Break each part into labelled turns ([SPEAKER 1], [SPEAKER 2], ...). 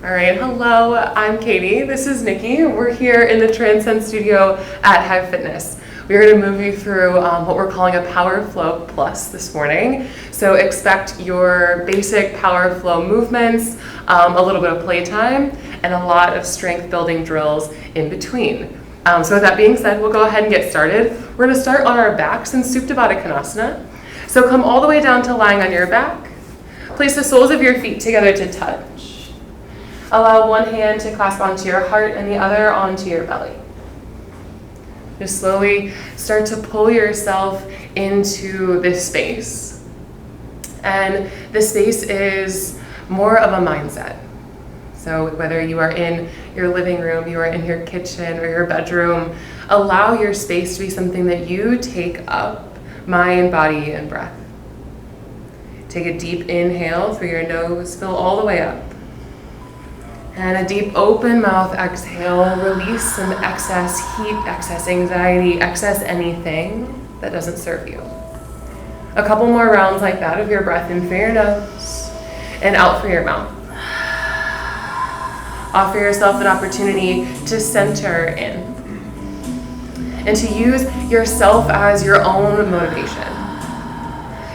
[SPEAKER 1] All right, hello, I'm Caiti. This is Nikki. We're here in the Transcend Studio at Hive Fitness. We're going to move you through what we're calling a Power Flow Plus this morning. So expect your basic Power Flow movements, a little bit of playtime, and a lot of strength building drills in between. So with that being said, we'll go ahead and get started. We're going to start on our backs in Supta Baddha Konasana. So come all the way down to lying on your back. Place the soles of your feet together to touch. Allow one hand to clasp onto your heart and the other onto your belly. Just slowly start to pull yourself into this space. And this space is more of a mindset. So whether you are in your living room, you are in your kitchen or your bedroom, allow your space to be something that you take up, mind, body, and breath. Take a deep inhale through your nose, fill all the way up. And a deep open mouth exhale, release some excess heat, excess anxiety, excess anything that doesn't serve you. A couple more rounds like that of your breath in through your nose and out through your mouth. Offer yourself an opportunity to center in and to use yourself as your own motivation.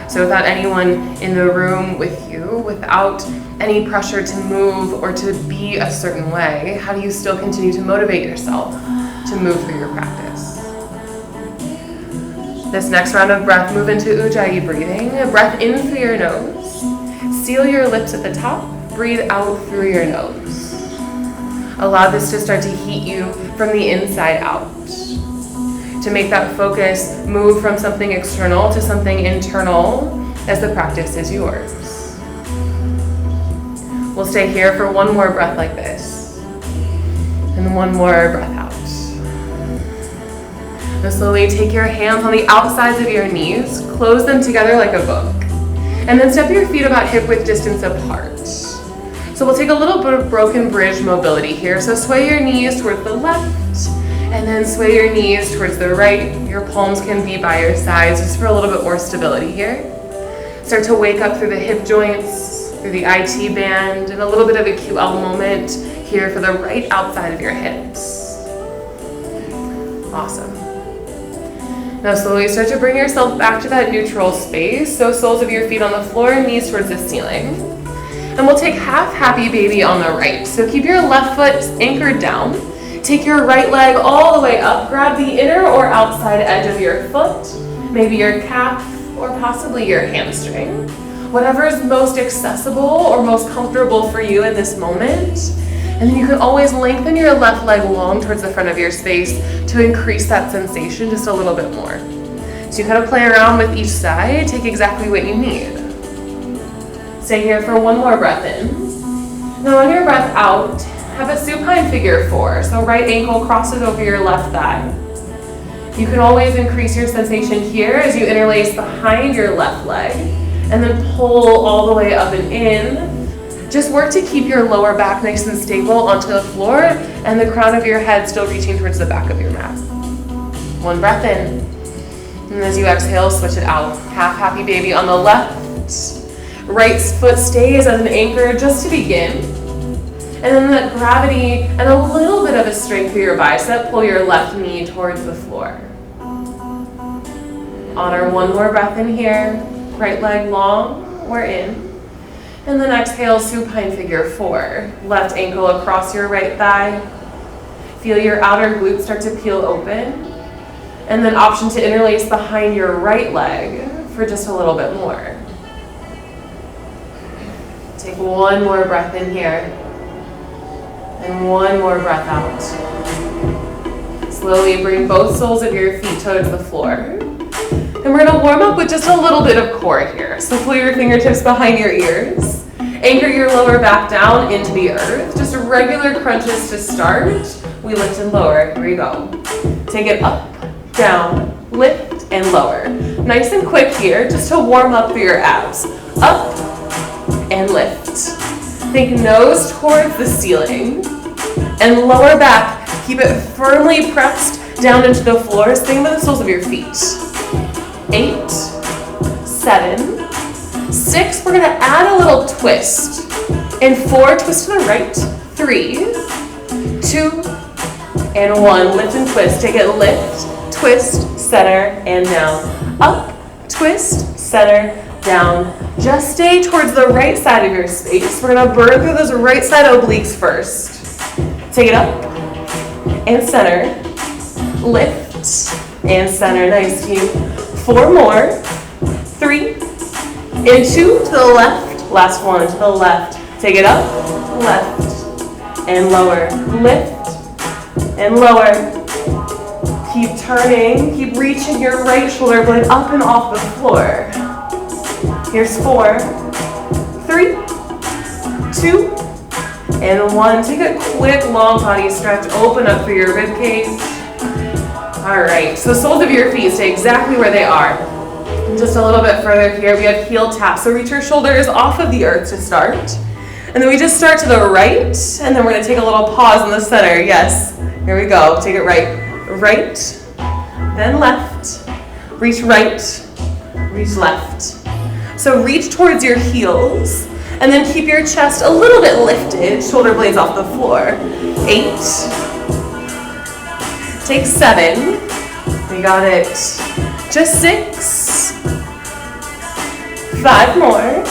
[SPEAKER 1] So without anyone in the room with you, without any pressure to move or to be a certain way, how do you still continue to motivate yourself to move through your practice? This next round of breath, move into Ujjayi breathing. Breath in through your nose. Seal your lips at the top. Breathe out through your nose. Allow this to start to heat you from the inside out. To make that focus move from something external to something internal as the practice is yours. We'll stay here for one more breath like this. And one more breath out. Now slowly take your hands on the outsides of your knees, close them together like a book. And then step your feet about hip width distance apart. So we'll take a little bit of broken bridge mobility here. So sway your knees towards the left, and then sway your knees towards the right. Your palms can be by your sides just for a little bit more stability here. Start to wake up through the hip joints, through the IT band, and a little bit of a QL moment here for the right outside of your hips. Awesome. Now slowly start to bring yourself back to that neutral space. So soles of your feet on the floor, knees towards the ceiling. And we'll take half happy baby on the right. So keep your left foot anchored down. Take your right leg all the way up. Grab the inner or outside edge of your foot, maybe your calf or possibly your hamstring. Whatever is most accessible or most comfortable for you in this moment. And then you can always lengthen your left leg long towards the front of your space to increase that sensation just a little bit more. So you kind of play around with each side, take exactly what you need. Stay here for one more breath in. Now on your breath out, have a supine figure 4. So right ankle crosses over your left thigh. You can always increase your sensation here as you interlace behind your left leg and then pull all the way up and in. Just work to keep your lower back nice and stable onto the floor and the crown of your head still reaching towards the back of your mat. One breath in. And as you exhale, switch it out. Half happy baby on the left. Right foot stays as an anchor just to begin. And then that gravity and a little bit of a strength through your bicep, pull your left knee towards the floor. Honor one more breath in here. Right leg long, we're in. And then exhale, supine figure 4. Left ankle across your right thigh. Feel your outer glutes start to peel open. And then option to interlace behind your right leg for just a little bit more. Take one more breath in here. And one more breath out. Slowly bring both soles of your feet towards the floor. And we're gonna warm up with just a little bit of core here. So pull your fingertips behind your ears. Anchor your lower back down into the earth. Just regular crunches to start. We lift and lower, here we go. Take it up, down, lift and lower. Nice and quick here, just to warm up through your abs. Up and lift. Think nose towards the ceiling and lower back. Keep it firmly pressed down into the floor. Think about the soles of your feet. 8, 7, 6. We're gonna add a little twist. And 4, twist to the right. 3, 2, and 1. Lift and twist. Take it, lift, twist, center, and down. Up, twist, center, down. Just stay towards the right side of your space. We're gonna burn through those right side obliques first. Take it up and center. Lift and center. Nice, team. 4 more. 3 and 2 to the left. Last one to the left. Take it up, left, and lower. Lift and lower. Keep turning. Keep reaching your right shoulder blade up and off the floor. Here's 4, 3, 2, and 1. Take a quick long body stretch. Open up through your rib cage. All right, so soles of your feet stay exactly where they are. And just a little bit further here, we have heel tap. So reach your shoulders off of the earth to start. And then we just start to the right, and then we're gonna take a little pause in the center. Yes, here we go. Take it right, then left, reach right, reach left. So reach towards your heels, and then keep your chest a little bit lifted, shoulder blades off the floor. 8, take 7, we got it. Just 6, 5 more.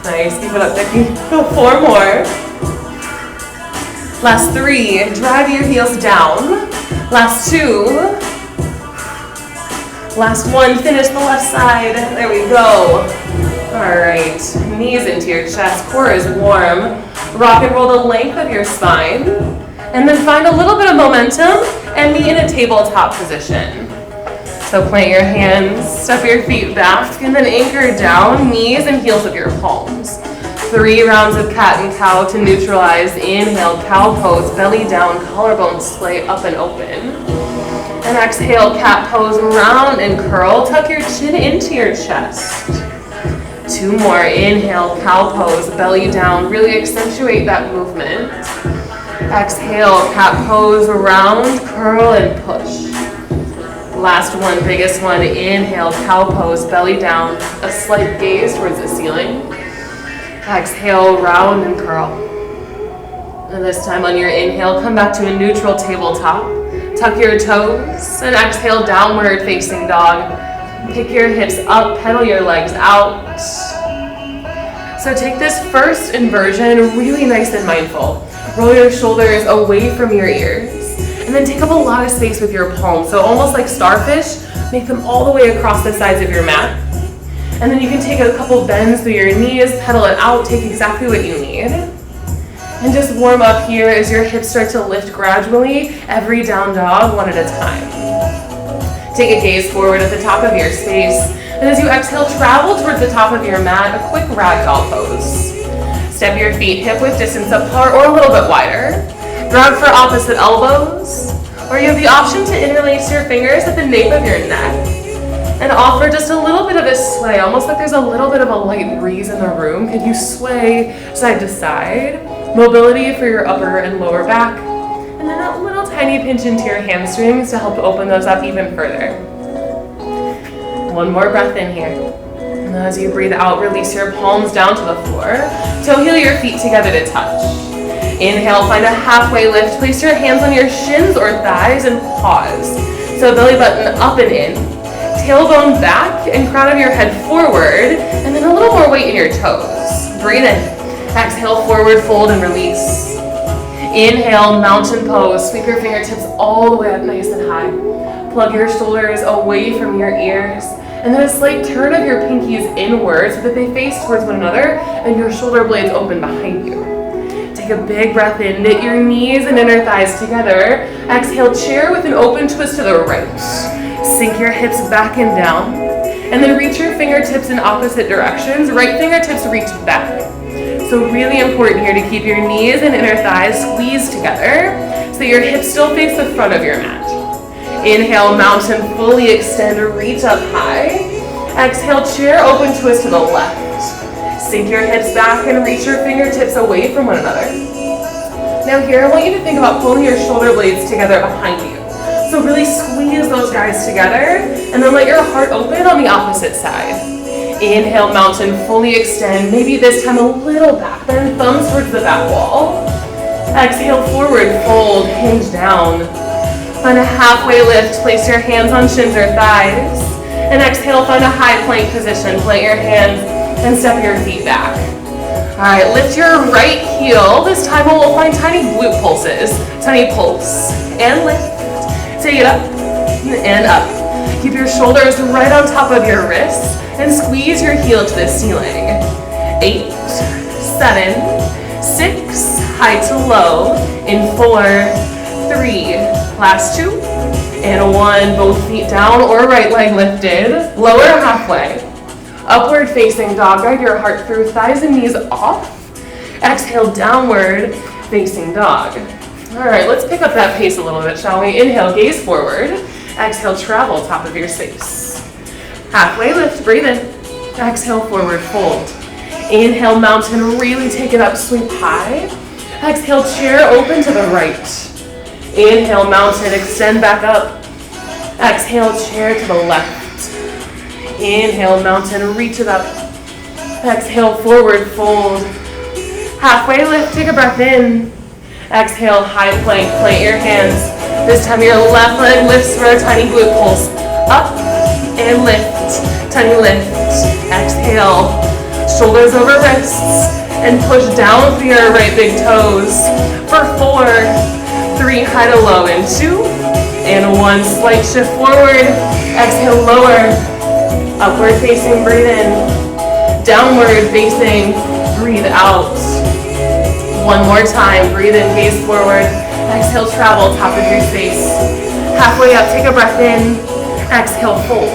[SPEAKER 1] Nice, keep it up, Nikki. Go 4 more. Last 3, drive your heels down. Last 2. Last 1, finish the left side. There we go. All right, knees into your chest, core is warm. Rock and roll the length of your spine. And then find a little bit of momentum and meet in a tabletop position. So plant your hands, step your feet back, and then anchor down, knees and heels of your palms. 3 rounds of cat and cow to neutralize. Inhale, cow pose, belly down, collarbones splay up and open. And exhale, cat pose, round and curl. Tuck your chin into your chest. 2 more. Inhale, cow pose, belly down. Really accentuate that movement. Exhale, cat pose, round, curl, and push. Last one, biggest one. Inhale, cow pose, belly down. A slight gaze towards the ceiling. Exhale, round and curl. And this time on your inhale, come back to a neutral tabletop. Tuck your toes and exhale, downward facing dog. Pick your hips up, pedal your legs out. So take this first inversion really nice and mindful. Roll your shoulders away from your ears. And then take up a lot of space with your palms. So almost like starfish, make them all the way across the sides of your mat. And then you can take a couple bends through your knees, pedal it out, take exactly what you need. And just warm up here as your hips start to lift gradually, every down dog, one at a time. Take a gaze forward at the top of your space. And as you exhale, travel towards the top of your mat, a quick ragdoll pose. Step your feet hip width distance apart or a little bit wider. Grab for opposite elbows. Or you have the option to interlace your fingers at the nape of your neck. And offer just a little bit of a sway, almost like there's a little bit of a light breeze in the room. Can you sway side to side? Mobility for your upper and lower back. And then a little tiny pinch into your hamstrings to help open those up even further. One more breath in here. And as you breathe out, release your palms down to the floor. Toe heel your feet together to touch. Inhale, find a halfway lift. Place your hands on your shins or thighs and pause. So belly button up and in. Tailbone back and crown of your head forward. And then a little more weight in your toes. Breathe in. Exhale, forward fold and release. Inhale, mountain pose. Sweep your fingertips all the way up nice and high. Plug your shoulders away from your ears. And then a slight turn of your pinkies inward so that they face towards one another and your shoulder blades open behind you. Take a big breath in. Knit your knees and inner thighs together. Exhale, chair with an open twist to the right. Sink your hips back and down. And then reach your fingertips in opposite directions. Right fingertips reach back. So really important here to keep your knees and inner thighs squeezed together so your hips still face the front of your mat. Inhale, mountain, fully extend, reach up high. Exhale, chair, open twist to the left. Sink your hips back and reach your fingertips away from one another. Now here, I want you to think about pulling your shoulder blades together behind you. So really squeeze those guys together and then let your heart open on the opposite side. Inhale, mountain, fully extend. Maybe this time a little back bend, thumbs towards the back wall. Exhale, forward fold, hinge down. Find a halfway lift, place your hands on shins or thighs. And exhale, find a high plank position. Plant your hands and step your feet back. All right, lift your right heel. This time we'll find tiny glute pulses. Tiny pulse and lift. Take it up and up. Keep your shoulders right on top of your wrists and squeeze your heel to the ceiling. 8, 7, 6, high to low in 4, 3, last 2, and 1. Both feet down or right leg lifted. Lower halfway. Upward facing dog. Guide your heart through, thighs and knees off. Exhale, downward facing dog. All right, let's pick up that pace a little bit, shall we? Inhale, gaze forward. Exhale, travel top of your space. Halfway lift, breathe in. Exhale, forward fold. Inhale, mountain, really take it up, sweep high. Exhale, chair open to the right. Inhale, mountain, extend back up. Exhale, chair to the left. Inhale, mountain, reach it up. Exhale, forward fold. Halfway lift, take a breath in. Exhale, high plank, plant your hands. This time your left leg lifts for a tiny glute pulse. Up and lift, tiny lift. Exhale, shoulders over wrists and push down through your right big toes for 4, 3, high to low in 2, and 1, slight shift forward. Exhale, lower, upward facing, breathe in. Downward facing, breathe out. One more time, breathe in, gaze forward. Exhale, travel, top of your space. Halfway up, take a breath in. Exhale, fold.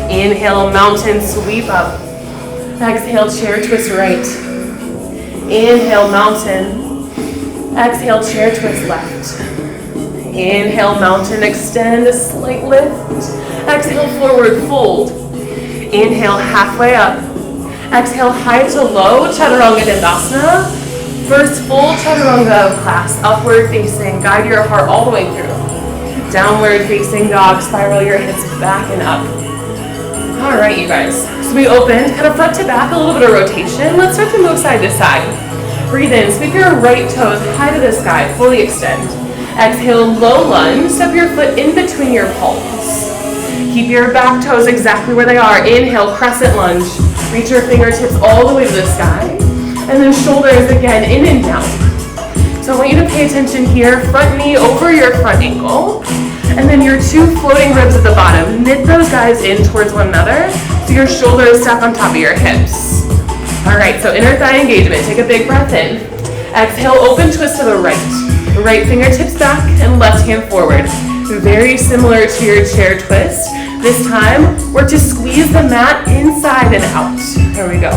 [SPEAKER 1] Inhale, mountain, sweep up. Exhale, chair twist right. Inhale, mountain. Exhale, chair twist left. Inhale, mountain, extend, a slight lift. Exhale, forward fold. Inhale, halfway up. Exhale, high to low, chaturanga dandasana. First full chaturanga of class, upward facing, guide your heart all the way through. Downward facing dog, spiral your hips back and up. All right, you guys. So we opened, kind of front to back, a little bit of rotation. Let's start to move side to side. Breathe in, sweep your right toes high to the sky, fully extend. Exhale, low lunge, step your foot in between your palms. Keep your back toes exactly where they are. Inhale, crescent lunge. Reach your fingertips all the way to the sky. And then shoulders again, in and down. So I want you to pay attention here, front knee over your front ankle. And then your 2 floating ribs at the bottom. Knit those guys in towards one another so your shoulders stack on top of your hips. All right, so inner thigh engagement. Take a big breath in. Exhale, open twist to the right. Right fingertips back and left hand forward. Very similar to your chair twist. This time, we're to squeeze the mat inside and out. There we go.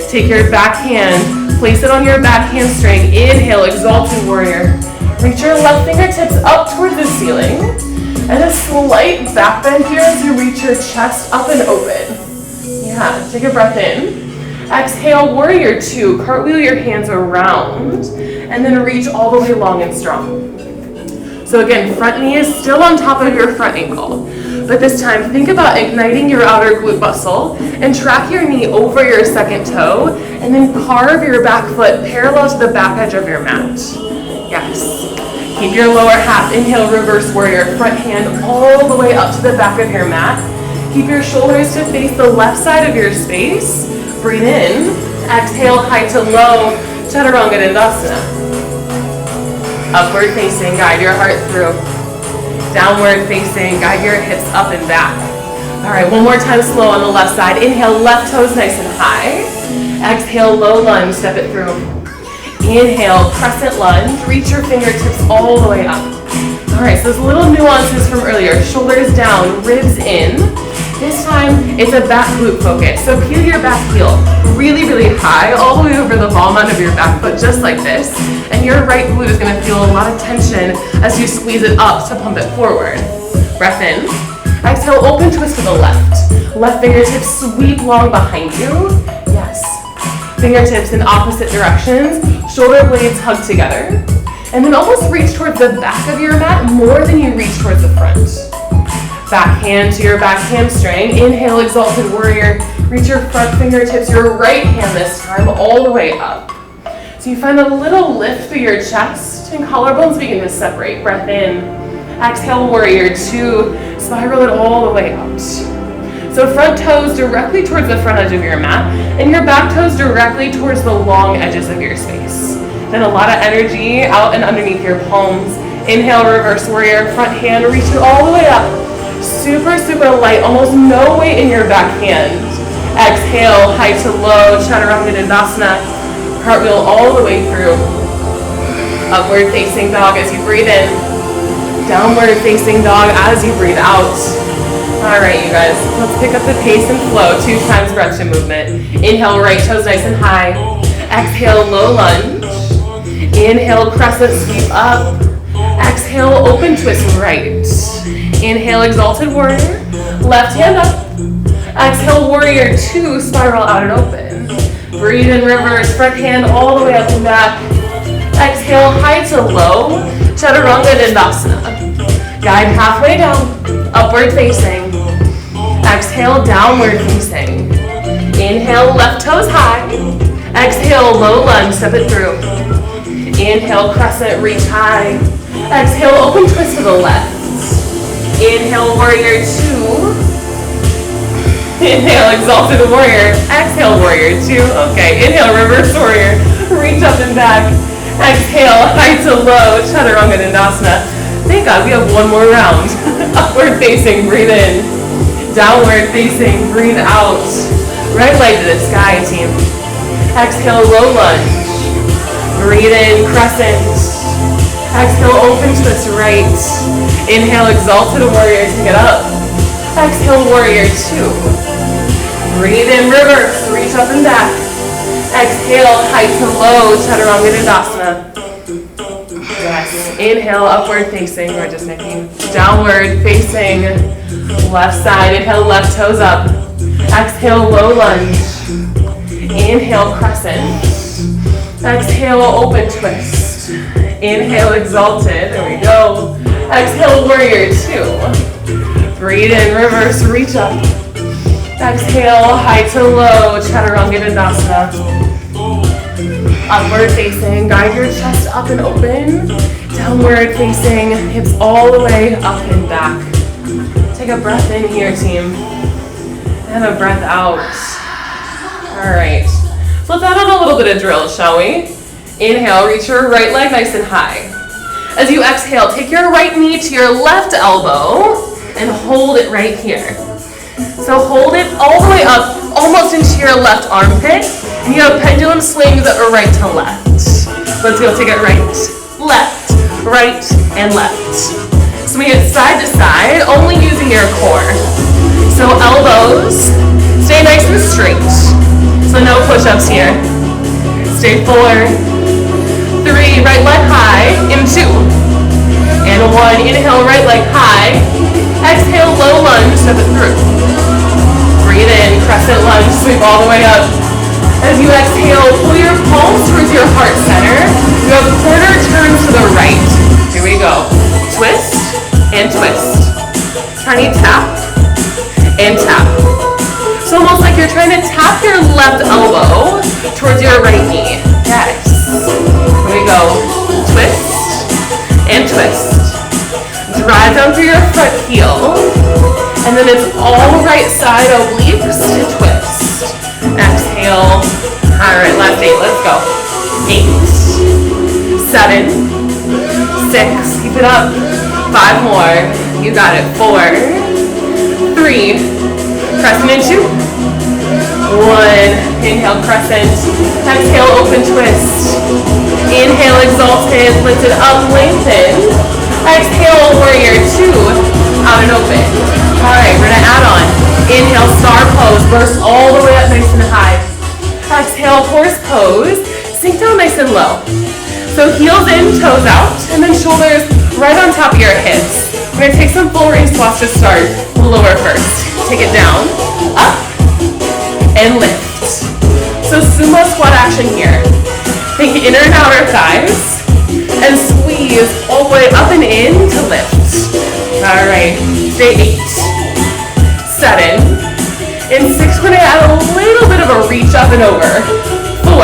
[SPEAKER 1] Take your back hand, place it on your back hamstring. Inhale, exalted warrior. Reach your left fingertips up towards the ceiling. And a slight back bend here as you reach your chest up and open. Yeah, take a breath in. Exhale, warrior 2. Cartwheel your hands around. And then reach all the way long and strong. So again, front knee is still on top of your front ankle. But this time, think about igniting your outer glute muscle and track your knee over your second toe and then carve your back foot parallel to the back edge of your mat. Yes. Keep your lower half. Inhale, reverse warrior. Front hand all the way up to the back of your mat. Keep your shoulders to face the left side of your space. Breathe in. Exhale, high to low, chaturanga dandasana. Upward facing, guide your heart through. Downward facing, guide your hips up and back. All right, one more time slow on the left side. Inhale, left toes nice and high. Exhale, low lunge, step it through. Inhale, crescent lunge, reach your fingertips all the way up. All right, so those little nuances from earlier. Shoulders down, ribs in. This time, it's a back glute focus. So peel your back heel really, really high, all the way over the ball mount of your back foot, just like this. And your right glute is gonna feel a lot of tension as you squeeze it up to pump it forward. Breath in. Exhale, open twist to the left. Left fingertips sweep long behind you. Yes. Fingertips in opposite directions. Shoulder blades hug together. And then almost reach towards the back of your mat more than you reach towards the front. Back hand to your back hamstring. Inhale, exalted warrior. Reach your front fingertips, your right hand this time, all the way up. So you find a little lift through your chest and collarbones begin to separate. Breath in. Exhale, warrior two. Spiral it all the way out. So front toes directly towards the front edge of your mat and your back toes directly towards the long edges of your space. Then a lot of energy out and underneath your palms. Inhale, reverse warrior, front hand, reach it all the way up. Super, super light, almost no weight in your back hand. Exhale, high to low, chaturanga dandasana. Cartwheel all the way through. Upward facing dog as you breathe in. Downward facing dog as you breathe out. All right, you guys, let's pick up the pace and flow. 2 times breath to movement. Inhale, right toes nice and high. Exhale, low lunge. Inhale, crescent sweep up. Exhale, open twist right. Inhale, exalted warrior. Left hand up. Exhale, warrior two, spiral out and open. Breathe in reverse, front hand all the way up and back. Exhale, high to low, chaturanga dandasana. Guide halfway down, upward facing. Exhale, downward facing. Inhale, left toes high. Exhale, low lunge, step it through. Inhale, crescent, reach high. Exhale, open twist to the left. Inhale, warrior two. Inhale, exalted warrior. Exhale, warrior two. Okay, inhale, reverse warrior. Reach up and back. Exhale, high to low, chaturanga dandasana. Thank God we have one more round. Upward facing, breathe in. Downward facing, breathe out. Right leg to the sky, team. Exhale, low lunge. Breathe in, crescent. Exhale, open twist right. Inhale, exalted warrior, take it up. Exhale, warrior two. Breathe in, reverse, reach up and back. Exhale, high to low, chaturanga dandasana. Yes. Inhale, upward facing, or just Nikki. Downward facing, left side. Inhale, left toes up. Exhale, low lunge. Inhale, crescent. Exhale, open twist. Inhale, exalted. There we go. Exhale, warrior two. Breathe in, reverse, reach up. Exhale, high to low, chaturanga dandasana. Upward facing, guide your chest up and open. Downward facing, hips all the way up and back. Take a breath in here, team. And a breath out. All right. So let's add on a little bit of drill, shall we? Inhale, reach your right leg nice and high. As you exhale, take your right knee to your left elbow and hold it right here. So hold it all the way up, almost into your left armpit. And you have pendulum swings that are right to left. Let's go, take it right, and left. So we get side to side, only using your core. So elbows, stay nice and straight. So no push-ups here. Stay 4, 3, right leg high, in 2. And 1, inhale, right leg high. Exhale, low lunge, step it through. Breathe in, crescent lunge, sweep all the way up. As you exhale, pull your palms towards your heart center. You have quarter turns to the right. Here we go. Twist and twist. Tiny tap and tap. So almost like you're trying to tap your left elbow towards your right knee. Yes. Here we go. Twist and twist. Drive down through your front heel. And then it's all right side obliques to twist. Exhale. All right, last 8. Let's go. 8, 7, 6. Keep it up. 5 more. You got it. 4, 3. Crescent in 2. 1. Inhale, crescent. Exhale, open twist. Inhale, exalted. Lift it up, lengthen. Exhale, warrior 2. Out and open. All right, we're gonna add on. Inhale, star pose. Burst all the way up nice and high. Exhale, horse pose. Sink down nice and low. So heels in, toes out, and then shoulders right on top of your hips. We're gonna take some full range squats to start. Lower first. Take it down, up, and lift. So sumo squat action here. Think inner and outer thighs, and squeeze all the way up and in to lift. All right, stay 8, 7, in 6, we're gonna add a little bit of a reach up and over. 4,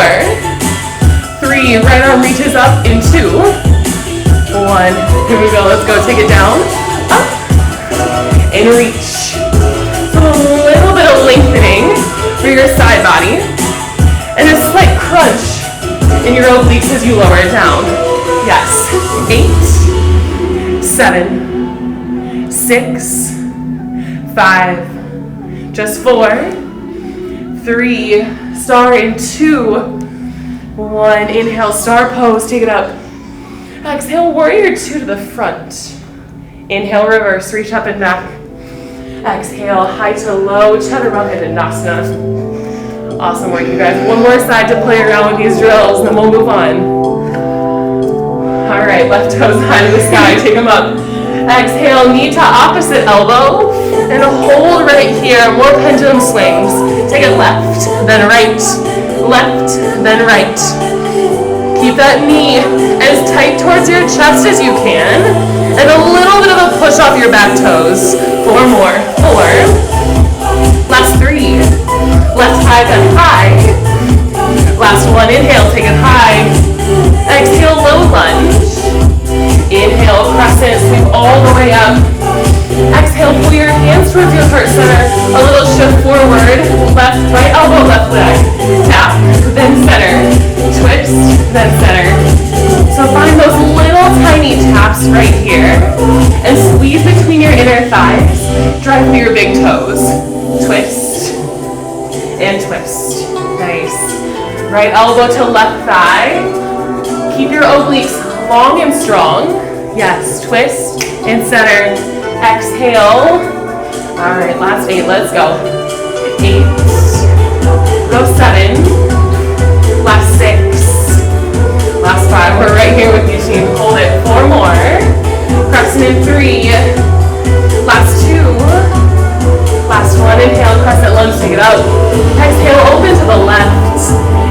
[SPEAKER 1] 3, right arm reaches up in 2, 1, here we go, let's go, take it down, up, and reach. So a little bit of lengthening for your side body, and a slight crunch in your obliques as you lower it down. Yes, 8, 7, 6, 5, just 4, 3, star in 2, 1, inhale, star pose, take it up. Exhale, warrior 2 to the front. Inhale, reverse, reach up and back. Exhale, high to low, chaturanga dandasana. Awesome work, you guys. One more side to play around with these drills, and then we'll move on. All right, left toes high to the sky, take them up. Exhale, knee to opposite elbow, and hold right here, more pendulum swings. Take it left, then right, Keep that knee as tight towards your chest as you can, and a little bit of a push off your back toes. 4 more, 4, last 3, left high, then high, last 1, inhale, take it high, exhale, low lunge, inhale, crescent, sweep all the way up, exhale, pull your hands towards your heart center, a little shift forward, left, right elbow, left leg, tap, then center, twist, then center. So find those little tiny taps right here, and squeeze between your inner thighs, drive through your big toes, twist, and twist, nice. Right elbow to left thigh, keep your obliques long and strong, yes, twist, and center. Exhale. All right, last 8, let's go. 8, go 7, last 6, last 5, we're right here with you, team. Hold it, 4 more, crescent in 3, last 2, last 1, inhale, crescent lunge, take it up. Exhale, open to the left,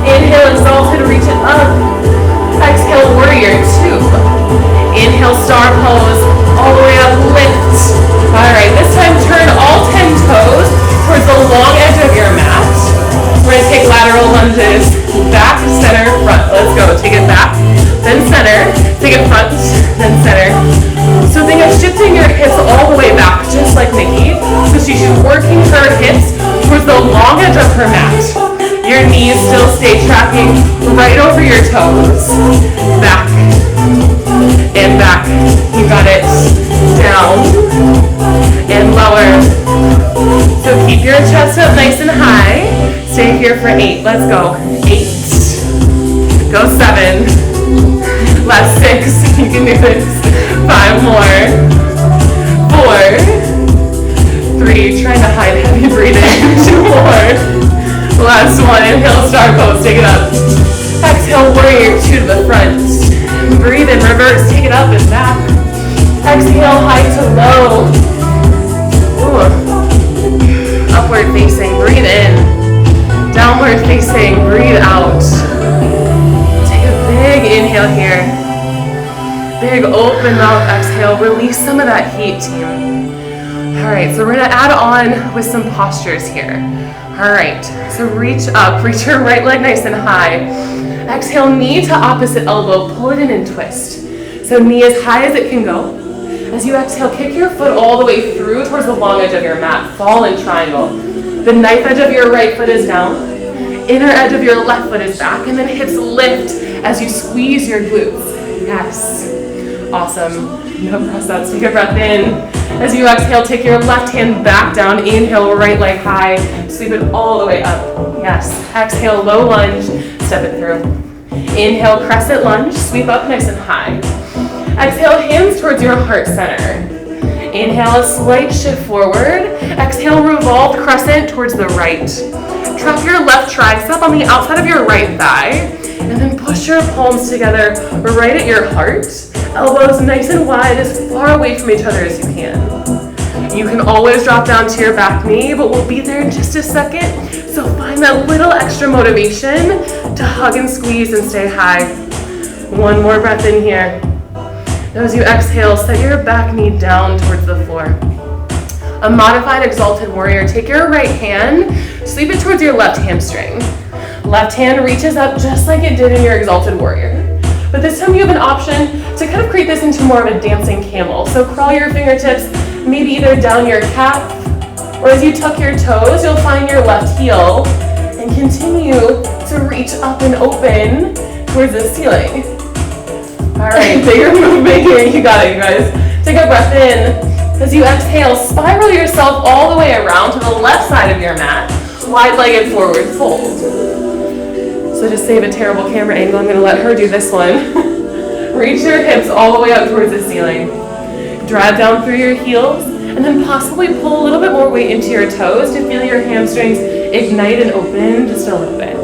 [SPEAKER 1] inhale, exalted, reach it up. Exhale, warrior 2, inhale, star pose, all the way up, lift. All right, this time turn all 10 toes towards the long edge of your mat. We're gonna take lateral lunges, back, center, front. Let's go, take it back, then center, take it front, then center. So think of shifting your hips all the way back, just like Nikki. So she's working her hips towards the long edge of her mat. Your knees still stay tracking right over your toes. Back and back. You got it. Down and lower. So keep your chest up nice and high. Stay here for 8. Let's go. 8. Go 7. Last 6. You can do this. 5 more. 4. 3. Trying to hide heavy breathing. 2 more. Last 1, inhale, star pose, take it up. Exhale, warrior 2 to the front. Breathe in, reverse, take it up and back. Exhale, high to low. Ooh. Upward facing, breathe in. Downward facing, breathe out. Take a big inhale here. Big open mouth exhale, release some of that heat, team. All right, so we're gonna add on with some postures here. All right, so reach up, reach your right leg nice and high. Exhale, knee to opposite elbow, pull it in and twist. So knee as high as it can go. As you exhale, kick your foot all the way through towards the long edge of your mat, fall in triangle. The knife edge of your right foot is down, inner edge of your left foot is back, and then hips lift as you squeeze your glutes. Yes, awesome. No press ups, take a breath in. As you exhale, take your left hand back down, inhale, right leg high, sweep it all the way up. Yes, exhale, low lunge, step it through. Inhale, crescent lunge, sweep up nice and high. Exhale, hands towards your heart center. Inhale, a slight shift forward. Exhale, revolve crescent towards the right. Trap your left tricep on the outside of your right thigh, and then push your palms together right at your heart. Elbows nice and wide, as far away from each other as you can. You can always drop down to your back knee, but we'll be there in just a second. So find that little extra motivation to hug and squeeze and stay high. One more breath in here. As you exhale, set your back knee down towards the floor. A modified exalted warrior. Take your right hand, sweep it towards your left hamstring. Left hand reaches up just like it did in your exalted warrior. But this time you have an option to kind of create this into more of a dancing camel. So crawl your fingertips maybe either down your calf, or as you tuck your toes, you'll find your left heel and continue to reach up and open towards the ceiling. All right, bigger movement here. You got it, you guys. Take a breath in. As you exhale, spiral yourself all the way around to the left side of your mat. Wide-legged forward fold. So to save a terrible camera angle, I'm going to let her do this one. Reach your hips all the way up towards the ceiling. Drive down through your heels, and then possibly pull a little bit more weight into your toes to feel your hamstrings ignite and open just a little bit.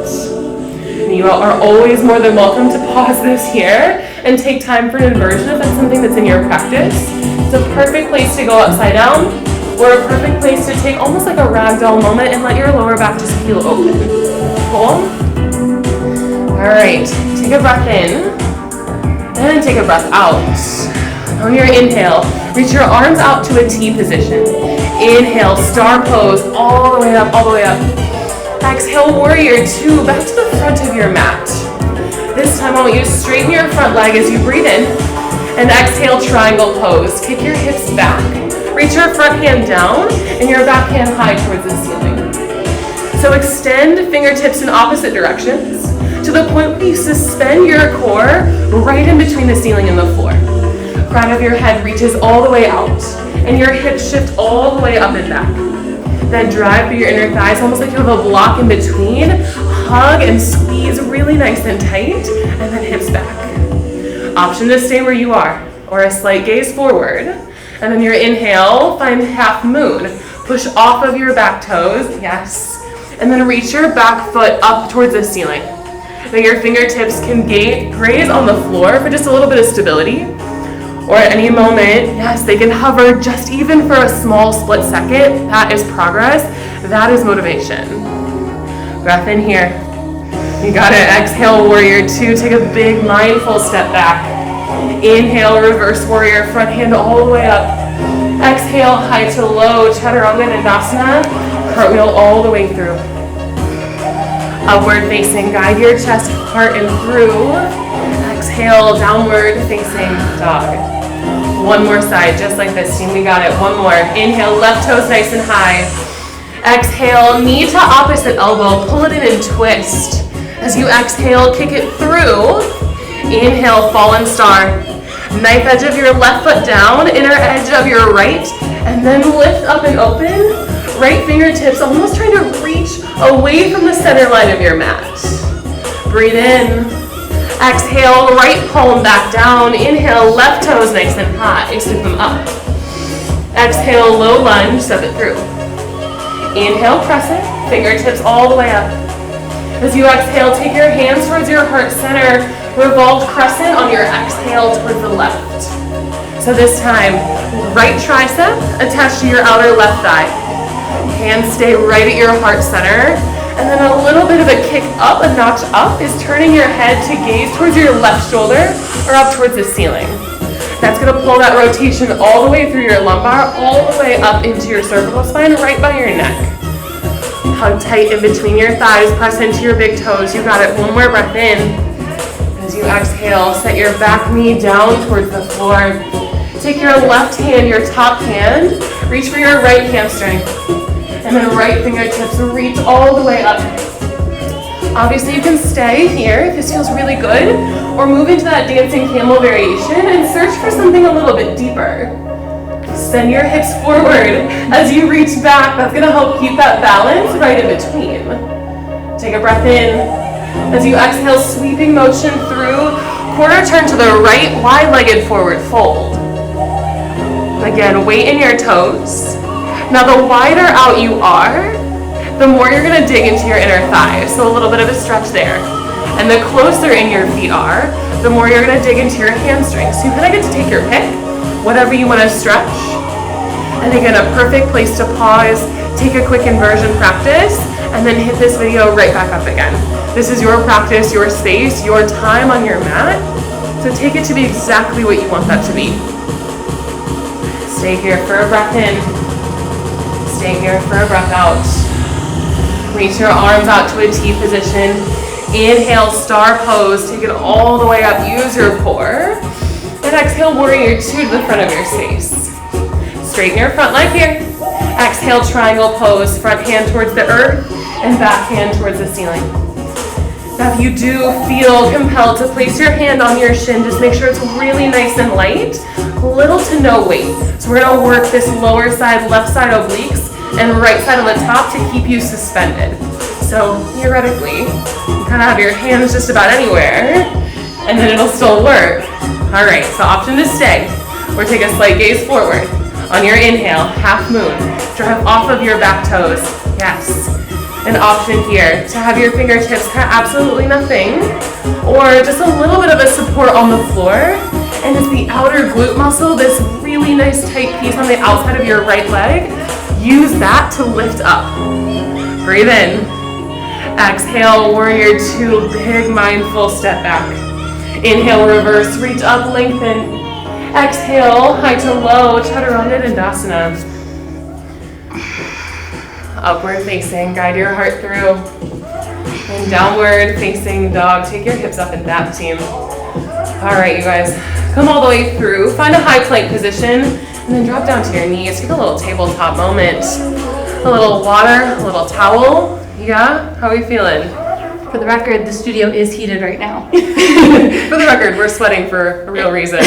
[SPEAKER 1] And you are always more than welcome to pause this here and take time for an inversion if that's something that's in your practice. It's a perfect place to go upside down, or a perfect place to take almost like a ragdoll moment and let your lower back just feel open. Cool? All right, take a breath in, and take a breath out. On your inhale, reach your arms out to a T position. Inhale, star pose, all the way up, all the way up. Exhale, warrior two, back to the front of your mat. This time I want you to straighten your front leg as you breathe in, and exhale, triangle pose. Kick your hips back, reach your front hand down, and your back hand high towards the ceiling. So extend fingertips in opposite directions, to the point where you suspend your core right in between the ceiling and the floor. Crown of your head reaches all the way out, and your hips shift all the way up and back. Then drive through your inner thighs, almost like you have a block in between. Hug and squeeze really nice and tight, and then hips back. Option to stay where you are, or a slight gaze forward. And then your inhale, find half moon. Push off of your back toes, yes. And then reach your back foot up towards the ceiling. Now your fingertips can graze on the floor for just a little bit of stability. Or at any moment, yes, they can hover just even for a small split second. That is progress. That is motivation. Breath in here. You got it. Exhale, warrior two. Take a big mindful step back. Inhale, reverse warrior. Front hand all the way up. Exhale, high to low. Chaturanga Dandasana. Cartwheel all the way through. Upward facing. Guide your chest heart and through. Exhale, downward facing dog. One more side, just like this, team. We got it. One more. Inhale, left toes nice and high. Exhale, knee to opposite elbow. Pull it in and twist. As you exhale, kick it through. Inhale, fallen star. Knife edge of your left foot down, inner edge of your right, and then lift up and open. Right fingertips almost trying to reach away from the center line of your mat. Breathe in. Exhale, right palm back down. Inhale, left toes nice and high. Scoop them up. Exhale, low lunge, step it through. Inhale, crescent, fingertips all the way up. As you exhale, take your hands towards your heart center. Revolved crescent on your exhale towards the left. So this time, right tricep attached to your outer left thigh. Hands stay right at your heart center. And then a little bit of a kick up, a notch up, is turning your head to gaze towards your left shoulder or up towards the ceiling. That's going to pull that rotation all the way through your lumbar, all the way up into your cervical spine, right by your neck. Hug tight in between your thighs, press into your big toes. You got it. One more breath in. As you exhale, set your back knee down towards the floor. Take your left hand, your top hand, reach for your right hamstring. And then right fingertips reach all the way up. Obviously you can stay here if this feels really good, or move into that dancing camel variation and search for something a little bit deeper. Send your hips forward as you reach back. That's gonna help keep that balance right in between. Take a breath in. As you exhale, sweeping motion through, quarter turn to the right, wide-legged forward fold. Again, weight in your toes. Now the wider out you are, the more you're going to dig into your inner thighs. So a little bit of a stretch there. And the closer in your feet are, the more you're going to dig into your hamstrings. So you kind of get to take your pick, whatever you want to stretch. And again, a perfect place to pause, take a quick inversion practice, and then hit this video right back up again. This is your practice, your space, your time on your mat. So take it to be exactly what you want that to be. Stay here for a breath in. Stay here for a breath out. Reach your arms out to a T position. Inhale, star pose. Take it all the way up. Use your core. And exhale, warrior 2 to the front of your space. Straighten your front leg here. Exhale, triangle pose. Front hand towards the earth and back hand towards the ceiling. Now if you do feel compelled to place your hand on your shin, just make sure it's really nice and light. Little to no weight. So we're going to work this lower side, left side obliques and right side on the top to keep you suspended. So theoretically, you kind of have your hands just about anywhere and then it'll still work. All right, so option to stay or take a slight gaze forward. On your inhale, half moon, drive off of your back toes. Yes. An option here to have your fingertips kind of absolutely nothing or just a little bit of a support on the floor. And it's the outer glute muscle, this really nice tight piece on the outside of your right leg. Use that to lift up. Breathe in. Exhale, warrior 2, big mindful step back. Inhale, reverse, reach up, lengthen. Exhale, high to low, chaturanga dandasana. Upward facing, guide your heart through. And downward facing dog, take your hips up and back, team. All right, you guys, come all the way through. Find a high plank position and then drop down to your knees. Take a little tabletop moment. A little water, a little towel. Yeah, how are you feeling?
[SPEAKER 2] For the record, the studio is heated right now.
[SPEAKER 1] For the record, we're sweating for a real reason.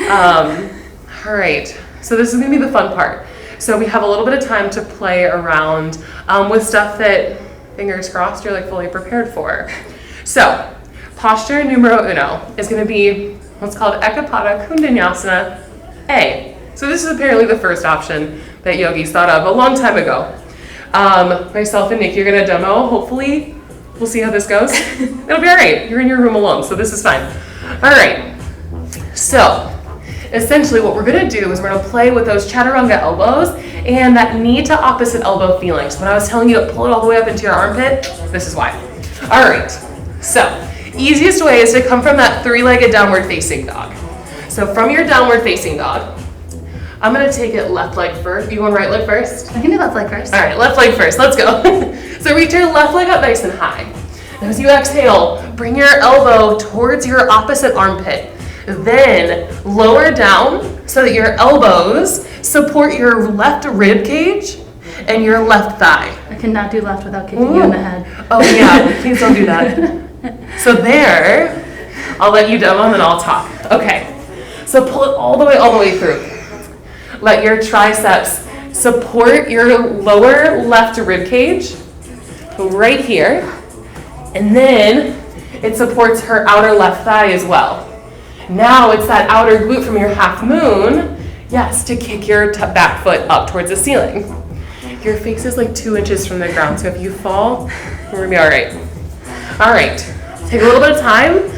[SPEAKER 1] All right, so this is gonna be the fun part. So we have a little bit of time to play around with stuff that, fingers crossed, you're like fully prepared for. So, posture numero uno is gonna be what's called Ekapada Kundanyasana A. So this is apparently the first option that yogis thought of a long time ago. Myself and Nikki are gonna demo, hopefully. We'll see how this goes. It'll be all right. You're in your room alone, so this is fine. All right. So, essentially what we're gonna do is we're gonna play with those chaturanga elbows and that knee to opposite elbow feeling. So when I was telling you to pull it all the way up into your armpit, this is why. All right. So, easiest way is to come from that 3-legged downward facing dog. So from your downward facing dog, I'm gonna take it left leg first. You want right leg first?
[SPEAKER 2] I can do left leg first.
[SPEAKER 1] All right, left leg first, let's go. So reach your left leg up nice and high. And as you exhale, bring your elbow towards your opposite armpit. Then lower down so that your elbows support your left rib cage and your left thigh.
[SPEAKER 2] I cannot do left without kicking you in the head.
[SPEAKER 1] Oh yeah, please don't do that. So there, I'll let you demo and then I'll talk. Okay, so pull it all the way through. Let your triceps support your lower left rib cage, right here, and then it supports her outer left thigh as well. Now it's that outer glute from your half moon, yes, to kick your back foot up towards the ceiling. Your face is like 2 inches from the ground, so if you fall, we're gonna be all right. All right, take a little bit of time,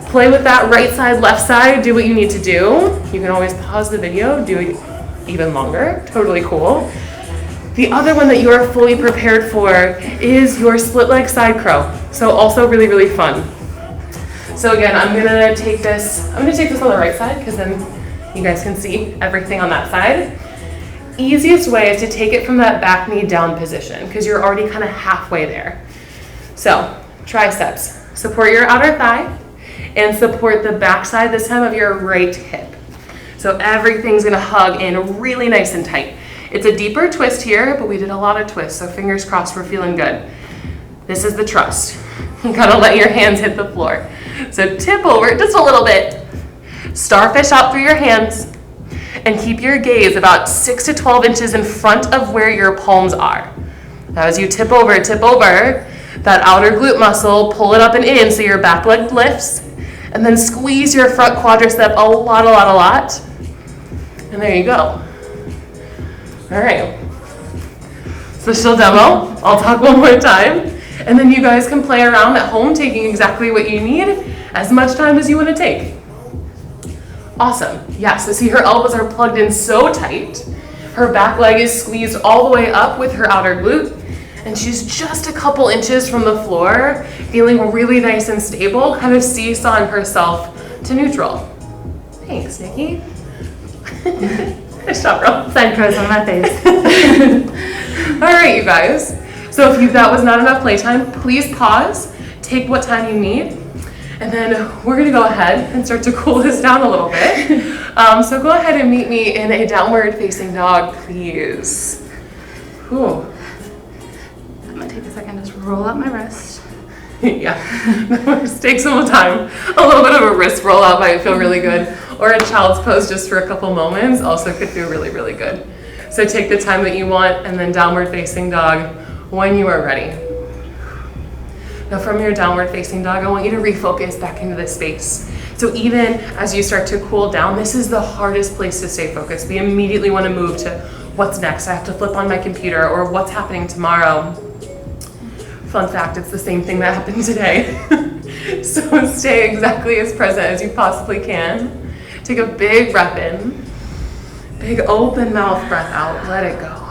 [SPEAKER 1] play with that right side, left side, do what you need to do. You can always pause the video, do it even longer, totally cool. The other one that you are fully prepared for is your split leg side crow. So also really, really fun. So again, I'm gonna take this on the right side because then you guys can see everything on that side. Easiest way is to take it from that back knee down position because you're already kind of halfway there. So triceps, support your outer thigh and support the back side this time of your right hip. So everything's gonna hug in really nice and tight. It's a deeper twist here, but we did a lot of twists, so fingers crossed we're feeling good. This is the trust. You gotta let your hands hit the floor. So tip over just a little bit. Starfish out through your hands and keep your gaze about 6 to 12 inches in front of where your palms are. Now as you tip over, that outer glute muscle, pull it up and in so your back leg lifts, and then squeeze your front quadricep a lot. And there you go. All right. So she'll demo. I'll talk one more time. And then you guys can play around at home, taking exactly what you need, as much time as you want to take. Awesome. Yeah, so see her elbows are plugged in so tight. Her back leg is squeezed all the way up with her outer glute. And she's just a couple inches from the floor, feeling really nice and stable, kind of seesawing herself to neutral. Thanks, Nikki. Nice job, girl.
[SPEAKER 2] Side crows on my face.
[SPEAKER 1] All right, you guys. So if that was not enough playtime, please pause, take what time you need, and then we're gonna go ahead and start to cool this down a little bit. So go ahead and meet me in a downward facing dog, please. Whew.
[SPEAKER 2] I'm gonna take a second, just roll out my wrist.
[SPEAKER 1] Yeah, take some time. A little bit of a wrist roll out might feel really good, or a child's pose just for a couple moments also could feel really, really good. So take the time that you want, and then downward facing dog when you are ready. Now from your downward facing dog, I want you to refocus back into this space. So even as you start to cool down, this is the hardest place to stay focused. We immediately want to move to what's next. I have to flip on my computer, or what's happening tomorrow. Fun fact, it's the same thing that happened today. So stay exactly as present as you possibly can. Take a big breath in. Big open mouth breath out. Let it go.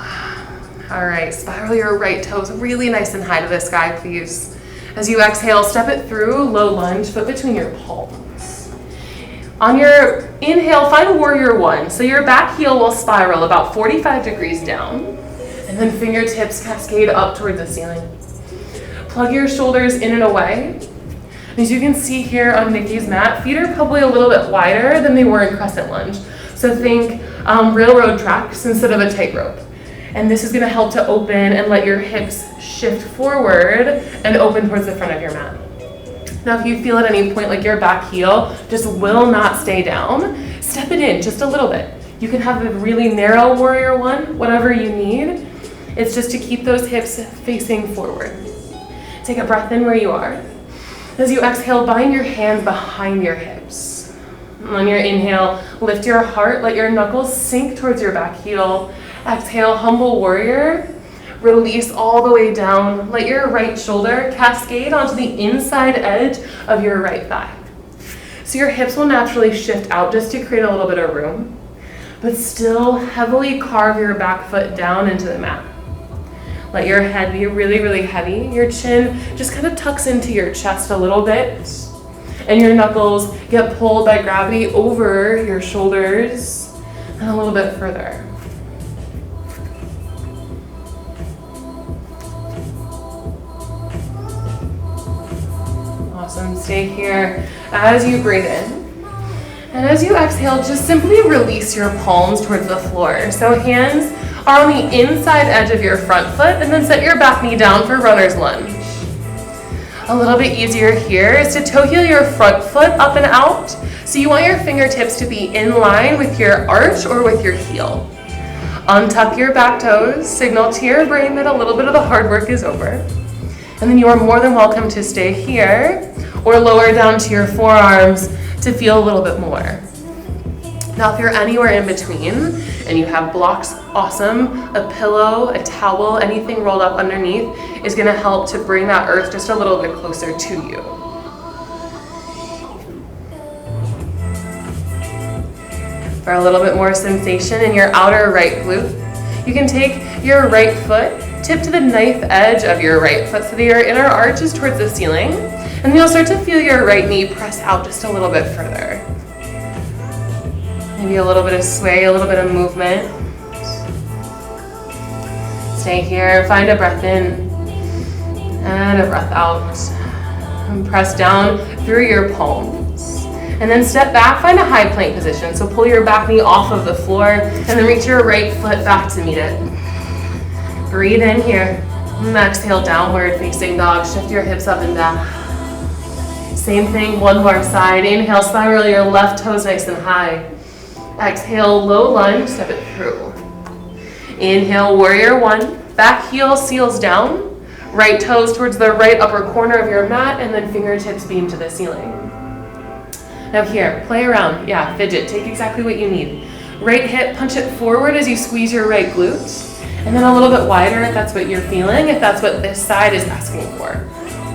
[SPEAKER 1] All right, spiral your right toes really nice and high to the sky, please. As you exhale, step it through, low lunge, foot between your palms. On your inhale, find warrior one. So your back heel will spiral about 45 degrees down, and then fingertips cascade up towards the ceiling. Plug your shoulders in and away. As you can see here on Nikki's mat, feet are probably a little bit wider than they were in crescent lunge. So think railroad tracks instead of a tightrope. And this is gonna help to open and let your hips shift forward and open towards the front of your mat. Now, if you feel at any point like your back heel just will not stay down, step it in just a little bit. You can have a really narrow warrior one, whatever you need. It's just to keep those hips facing forward. Take a breath in where you are. As you exhale, bind your hands behind your hips. On your inhale, lift your heart, let your knuckles sink towards your back heel. Exhale, humble warrior. Release all the way down. Let your right shoulder cascade onto the inside edge of your right thigh. So your hips will naturally shift out just to create a little bit of room, but still heavily carve your back foot down into the mat. Let your head be really, really heavy. Your chin just kind of tucks into your chest a little bit, and your knuckles get pulled by gravity over your shoulders and a little bit further. Awesome, stay here as you breathe in. And as you exhale, just simply release your palms towards the floor. So hands are on the inside edge of your front foot, and then set your back knee down for runner's lunge. A little bit easier here is to toe heel your front foot up and out. So you want your fingertips to be in line with your arch or with your heel. Untuck your back toes, signal to your brain that a little bit of the hard work is over. And then you are more than welcome to stay here or lower down to your forearms to feel a little bit more. Now, if you're anywhere in between and you have blocks, awesome. A pillow, a towel, anything rolled up underneath is gonna help to bring that earth just a little bit closer to you. For a little bit more sensation in your outer right glute, you can take your right foot, tip to the knife edge of your right foot so that your inner arch is towards the ceiling, and you'll start to feel your right knee press out just a little bit further. Maybe a little bit of sway, a little bit of movement. Stay here, find a breath in and a breath out. And press down through your palms. And then step back, find a high plank position. So pull your back knee off of the floor and then reach your right foot back to meet it. Breathe in here. And exhale, downward facing dog. Shift your hips up and down. Same thing, one more side. Inhale, spiral your left toes nice and high. Exhale, low lunge, step it through. Inhale, warrior one. Back heel seals down. Right toes towards the right upper corner of your mat, and then fingertips beam to the ceiling. Now here, play around. Yeah, fidget. Take exactly what you need. Right hip, punch it forward as you squeeze your right glutes. And then a little bit wider if that's what you're feeling, if that's what this side is asking for.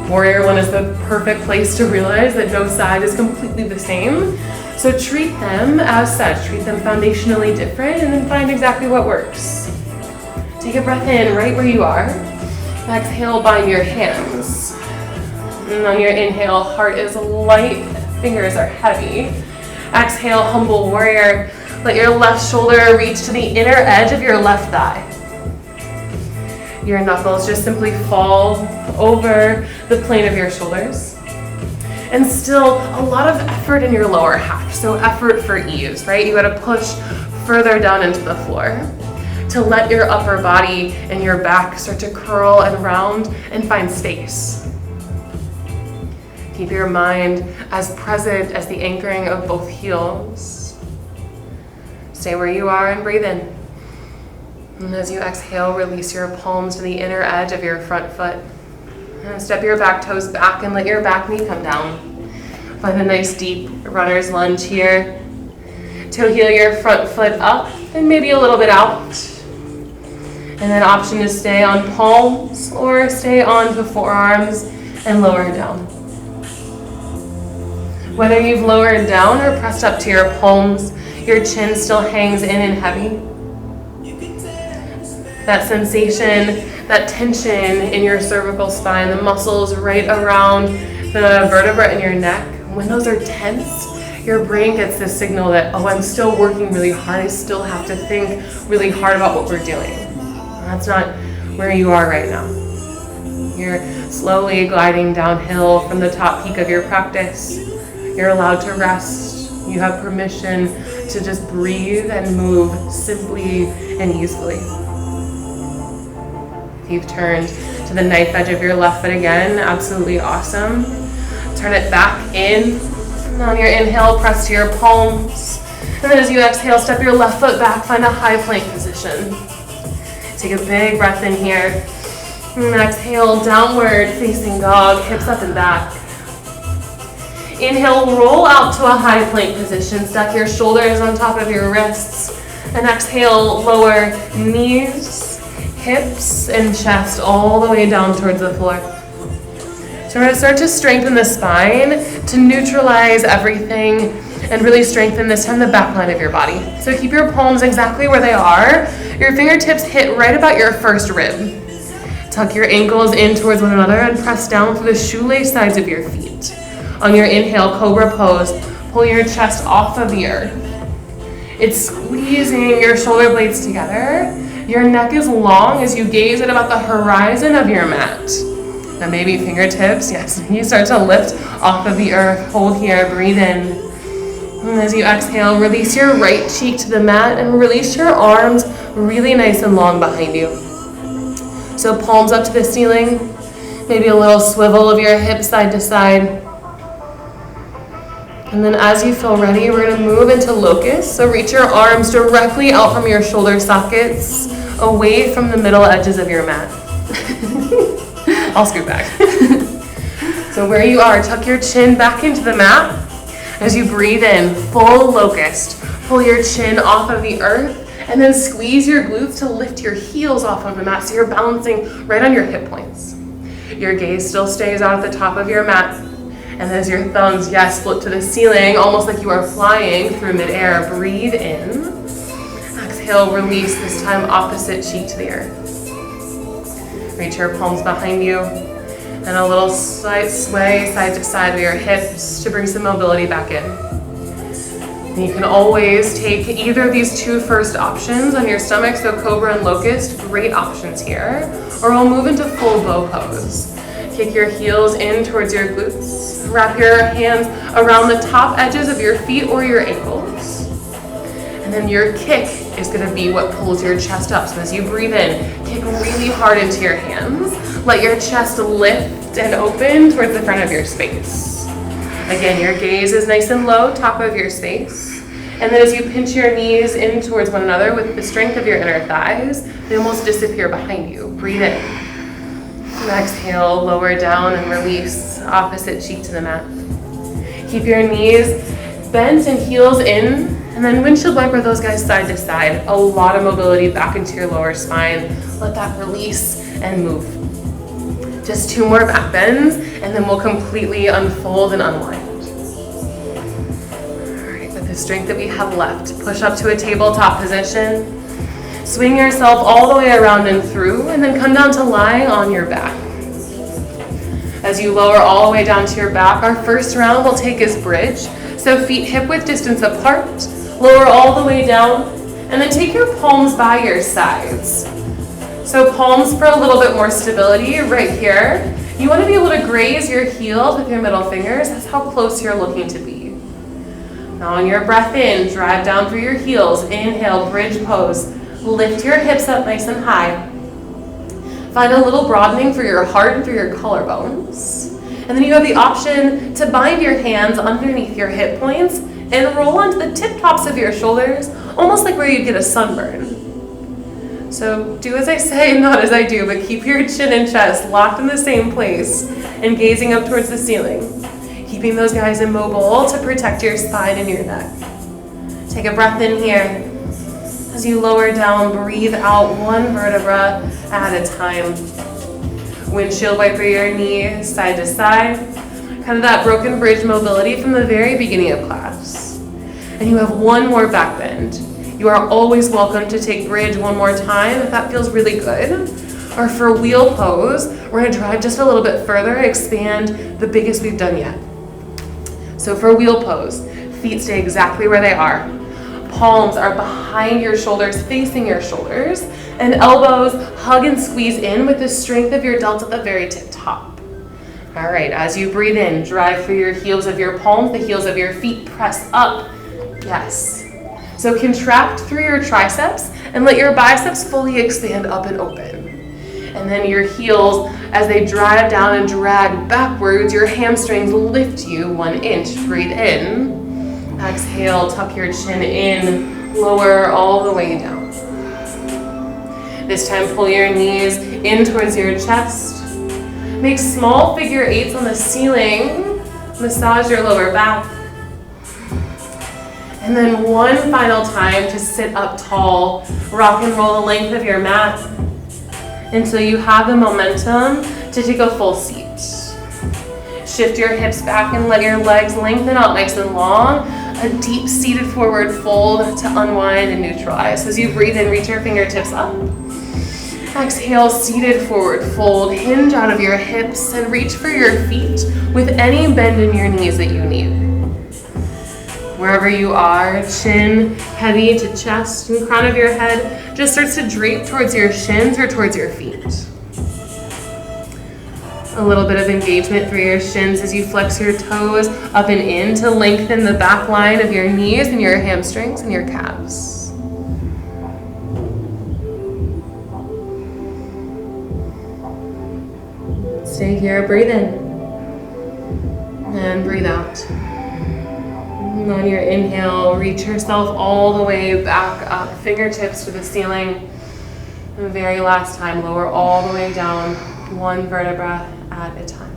[SPEAKER 1] Warrior one is the perfect place to realize that no side is completely the same. So treat them as such. Treat them foundationally different and then find exactly what works. Take a breath in right where you are. Exhale, bind your hands. And on your inhale, heart is light, fingers are heavy. Exhale, humble warrior. Let your left shoulder reach to the inner edge of your left thigh. Your knuckles just simply fall over the plane of your shoulders. And still a lot of effort in your lower half. So effort for ease, right? You gotta push further down into the floor to let your upper body and your back start to curl and round and find space. Keep your mind as present as the anchoring of both heels. Stay where you are and breathe in. And as you exhale, release your palms to the inner edge of your front foot. And step your back toes back and let your back knee come down. Find a nice deep runner's lunge here. Toe heel your front foot up and maybe a little bit out. And then option to stay on palms or stay on the forearms and lower down. Whether you've lowered down or pressed up to your palms, your chin still hangs in and heavy. That sensation, that tension in your cervical spine, the muscles right around the vertebra in your neck, when those are tense, your brain gets this signal that, oh, I'm still working really hard. I still have to think really hard about what we're doing. That's not where you are right now. You're slowly gliding downhill from the top peak of your practice. You're allowed to rest. You have permission to just breathe and move simply and easily. You've turned to the knife edge of your left foot again. Absolutely awesome. Turn it back in. And on your inhale, press to your palms. And then as you exhale, step your left foot back. Find a high plank position. Take a big breath in here. And exhale, downward facing dog, hips up and back. Inhale, roll out to a high plank position. Stack your shoulders on top of your wrists. And exhale, lower knees, hips, and chest all the way down towards the floor. So we're going to start to strengthen the spine to neutralize everything and really strengthen this time the back line of your body. So keep your palms exactly where they are. Your fingertips hit right about your first rib. Tuck your ankles in towards one another and press down through the shoelace sides of your feet. On your inhale, cobra pose, pull your chest off of the earth. It's squeezing your shoulder blades together. Your neck is long as you gaze at about the horizon of your mat. Now maybe fingertips, yes, you start to lift off of the earth. Hold here, breathe in. And as you exhale, release your right cheek to the mat and release your arms really nice and long behind you. So palms up to the ceiling, maybe a little swivel of your hips side to side. And then as you feel ready, we're going to move into locust. So reach your arms directly out from your shoulder sockets, away from the middle edges of your mat. I'll scoot back. So where you are, tuck your chin back into the mat. As you breathe in, full locust. Pull your chin off of the earth and then squeeze your glutes to lift your heels off of the mat so you're balancing right on your hip points. Your gaze still stays out at the top of your mat. And as your thumbs, yes, flip to the ceiling, almost like you are flying through midair, breathe in. Exhale, release, this time opposite cheek to the earth. Reach your palms behind you. And a little slight sway side to side of your hips to bring some mobility back in. And you can always take either of these two first options on your stomach, so cobra and locust, great options here. Or we'll move into full bow pose. Kick your heels in towards your glutes. Wrap your hands around the top edges of your feet or your ankles. And then your kick is going to be what pulls your chest up. So as you breathe in, kick really hard into your hands. Let your chest lift and open towards the front of your space. Again, your gaze is nice and low, top of your space. And then as you pinch your knees in towards one another with the strength of your inner thighs, they almost disappear behind you. Breathe in. And exhale, lower down and release, opposite cheek to the mat. Keep your knees bent and heels in, and then windshield wiper those guys side to side. A lot of mobility back into your lower spine. Let that release and move. Just 2 more back bends, and then we'll completely unfold and unwind. All right, with the strength that we have left, push up to a tabletop position. Swing yourself all the way around and through, and then come down to lying on your back. As you lower all the way down to your back, our first round we'll take is bridge. So feet hip-width distance apart, lower all the way down, and then take your palms by your sides. So palms for a little bit more stability right here. You want to be able to graze your heels with your middle fingers. That's how close you're looking to be. Now on your breath in, drive down through your heels. Inhale, bridge pose. Lift your hips up nice and high. Find a little broadening for your heart and through your collarbones. And then you have the option to bind your hands underneath your hip points and roll onto the tip tops of your shoulders, almost like where you'd get a sunburn. So do as I say, not as I do, but keep your chin and chest locked in the same place and gazing up towards the ceiling. Keeping those guys immobile to protect your spine and your neck. Take a breath in here. As you lower down, breathe out one vertebra at a time. Windshield wiper your knees side to side. Kind of that broken bridge mobility from the very beginning of class. And you have one more back bend. You are always welcome to take bridge one more time if that feels really good. Or for wheel pose, we're gonna drive just a little bit further, expand the biggest we've done yet. So for wheel pose, feet stay exactly where they are. Palms are behind your shoulders, facing your shoulders, and elbows hug and squeeze in with the strength of your delts at the very tip top. All right, as you breathe in, drive through your heels of your palms, the heels of your feet, press up. Yes. So contract through your triceps and let your biceps fully expand up and open. And then your heels, as they drive down and drag backwards, your hamstrings lift you 1 inch. Breathe in. Exhale, tuck your chin in, lower all the way down. This time pull your knees in towards your chest. Make small figure eights on the ceiling. Massage your lower back. And then one final time to sit up tall. Rock and roll the length of your mat until you have the momentum to take a full seat. Shift your hips back and let your legs lengthen out nice and long. A deep seated forward fold to unwind and neutralize. As you breathe in, reach your fingertips up. Exhale, seated forward fold. Hinge out of your hips and reach for your feet with any bend in your knees that you need. Wherever you are, chin heavy to chest and crown of your head just starts to drape towards your shins or towards your feet. A little bit of engagement through your shins as you flex your toes up and in to lengthen the back line of your knees and your hamstrings and your calves. Stay here, breathe in and breathe out. And on your inhale, reach yourself all the way back up, fingertips to the ceiling. And the very last time, lower all the way down, one vertebra at a time.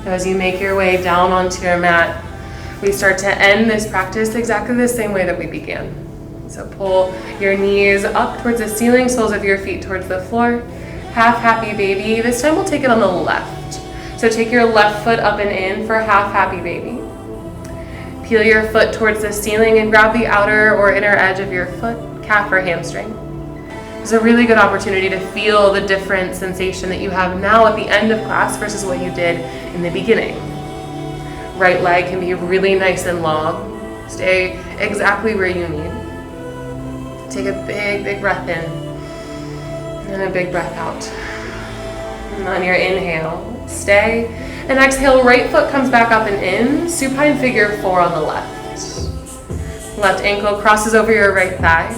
[SPEAKER 1] As you make your way down onto your mat, we start to end this practice exactly the same way that we began. So pull your knees up towards the ceiling, soles of your feet towards the floor. Half happy baby. This time we'll take it on the left. So take your left foot up and in for half happy baby. Peel your foot towards the ceiling and grab the outer or inner edge of your foot, calf or hamstring. It's a really good opportunity to feel the different sensation that you have now at the end of class versus what you did in the beginning. Right leg can be really nice and long. Stay exactly where you need. Take a big, big breath in and a big breath out. And on your inhale, stay. And exhale, right foot comes back up and in. Supine figure 4 on the left. Left ankle crosses over your right thigh.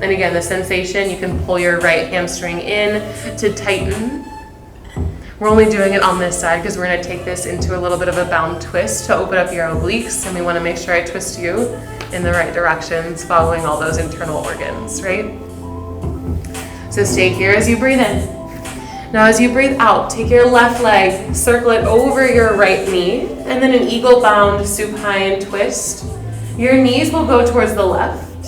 [SPEAKER 1] And again, the sensation, you can pull your right hamstring in to tighten. We're only doing it on this side because we're going to take this into a little bit of a bound twist to open up your obliques. And we want to make sure I twist you in the right directions, following all those internal organs, right? So stay here as you breathe in. Now as you breathe out, take your left leg, circle it over your right knee, and then an eagle bound supine twist. Your knees will go towards the left,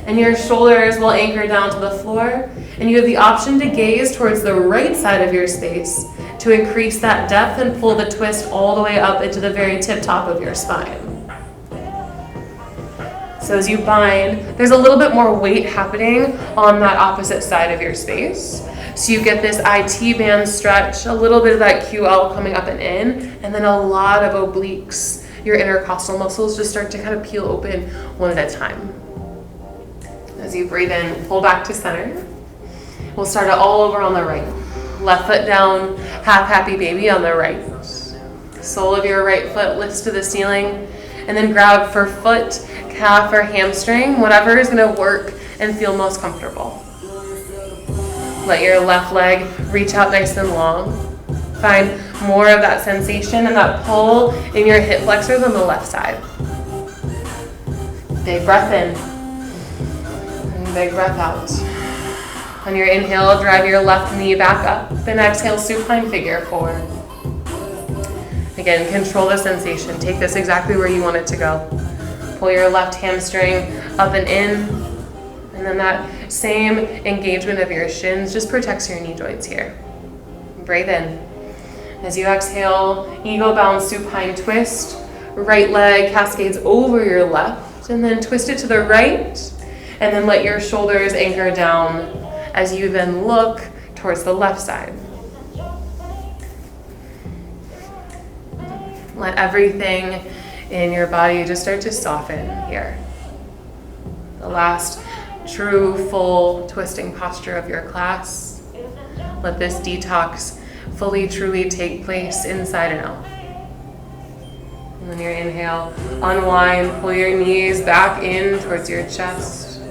[SPEAKER 1] and your shoulders will anchor down to the floor, and you have the option to gaze towards the right side of your space to increase that depth and pull the twist all the way up into the very tip top of your spine. So as you bind, there's a little bit more weight happening on that opposite side of your space. So you get this IT band stretch, a little bit of that QL coming up and in, and then a lot of obliques. Your intercostal muscles just start to kind of peel open one at a time. As you breathe in, pull back to center. We'll start it all over on the right. Left foot down, half happy baby on the right. Sole of your right foot lifts to the ceiling, and then grab for foot, calf, or hamstring, whatever is going to work and feel most comfortable. Let your left leg reach out nice and long. Find more of that sensation and that pull in your hip flexors on the left side. Big breath in, and big breath out. On your inhale, drive your left knee back up, and exhale, supine figure forward. Again, control the sensation. Take this exactly where you want it to go. Pull your left hamstring up and in, and then that same engagement of your shins just protects your knee joints here. Breathe in. As you exhale, eagle bound supine twist. Right leg cascades over your left, and then twist it to the right, and then let your shoulders anchor down as you then look towards the left side. Let everything in your body just start to soften here. The last true full twisting posture of your class. Let this detox fully truly take place inside and out. And then your inhale, unwind, pull your knees back in towards your chest.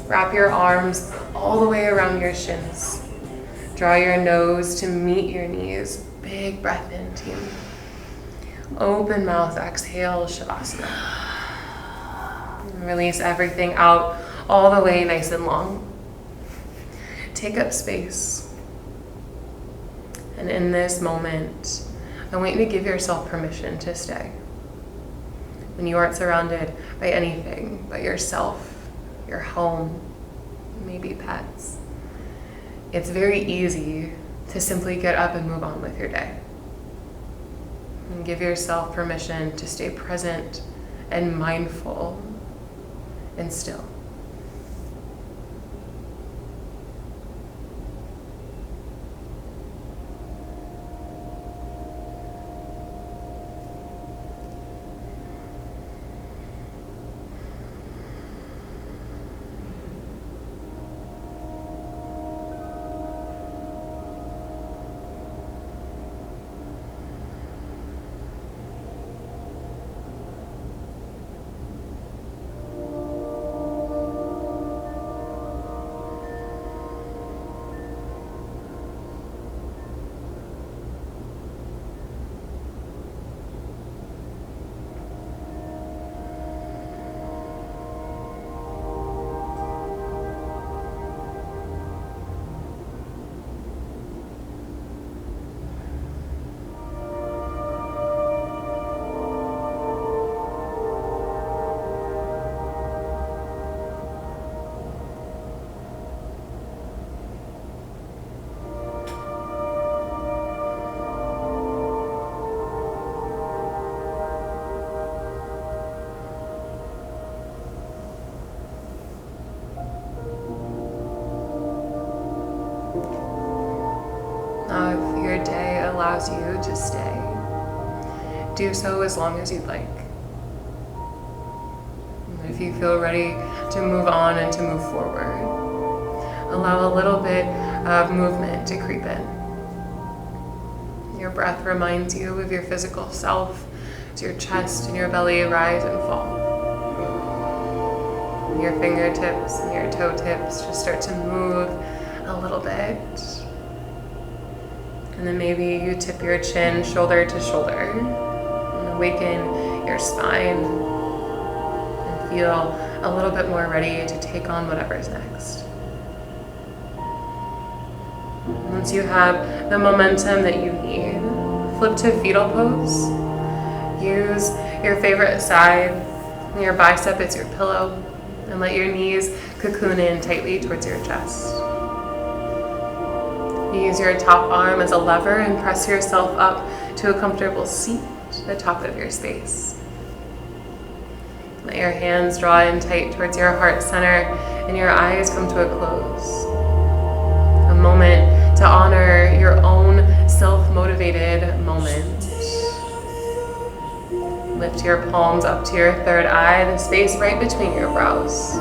[SPEAKER 1] Wrap your arms all the way around your shins. Draw your nose to meet your knees. Big breath in, team. Open mouth, exhale, Shavasana. And release everything out all the way nice and long. Take up space. And in this moment, I want you to give yourself permission to stay. When you aren't surrounded by anything but yourself, your home, maybe pets, it's very easy to simply get up and move on with your day. And give yourself permission to stay present and mindful and still. Allows you to stay. Do so as long as you'd like. And if you feel ready to move on and to move forward, allow a little bit of movement to creep in. Your breath reminds you of your physical self as your chest and your belly rise and fall. Your fingertips and your toe tips just start to move a little bit. And then maybe you tip your chin shoulder to shoulder and awaken your spine and feel a little bit more ready to take on whatever's next. Once you have the momentum that you need, flip to fetal pose. Use your favorite side, your bicep as your pillow, and let your knees cocoon in tightly towards your chest. Use your top arm as a lever and press yourself up to a comfortable seat at the top of your space. Let your hands draw in tight towards your heart center and your eyes come to a close. A moment to honor your own self-motivated moment. Lift your palms up to your third eye, the space right between your brows.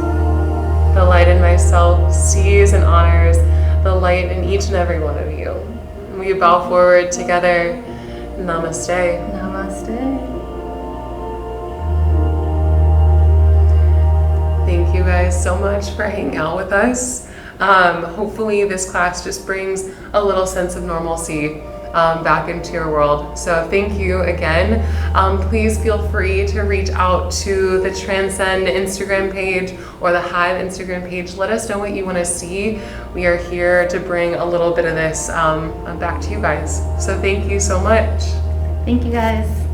[SPEAKER 1] The light in myself sees and honors the light in each and every one of you. We bow forward together. Namaste.
[SPEAKER 2] Namaste.
[SPEAKER 1] Thank you guys so much for hanging out with us. Hopefully this class just brings a little sense of normalcy back into your world. So thank you again. Please feel free to reach out to the Transcend Instagram page or the Hive Instagram page. Let us know what you want to see. We are here to bring a little bit of this back to you guys. So thank you so much.
[SPEAKER 2] Thank you guys.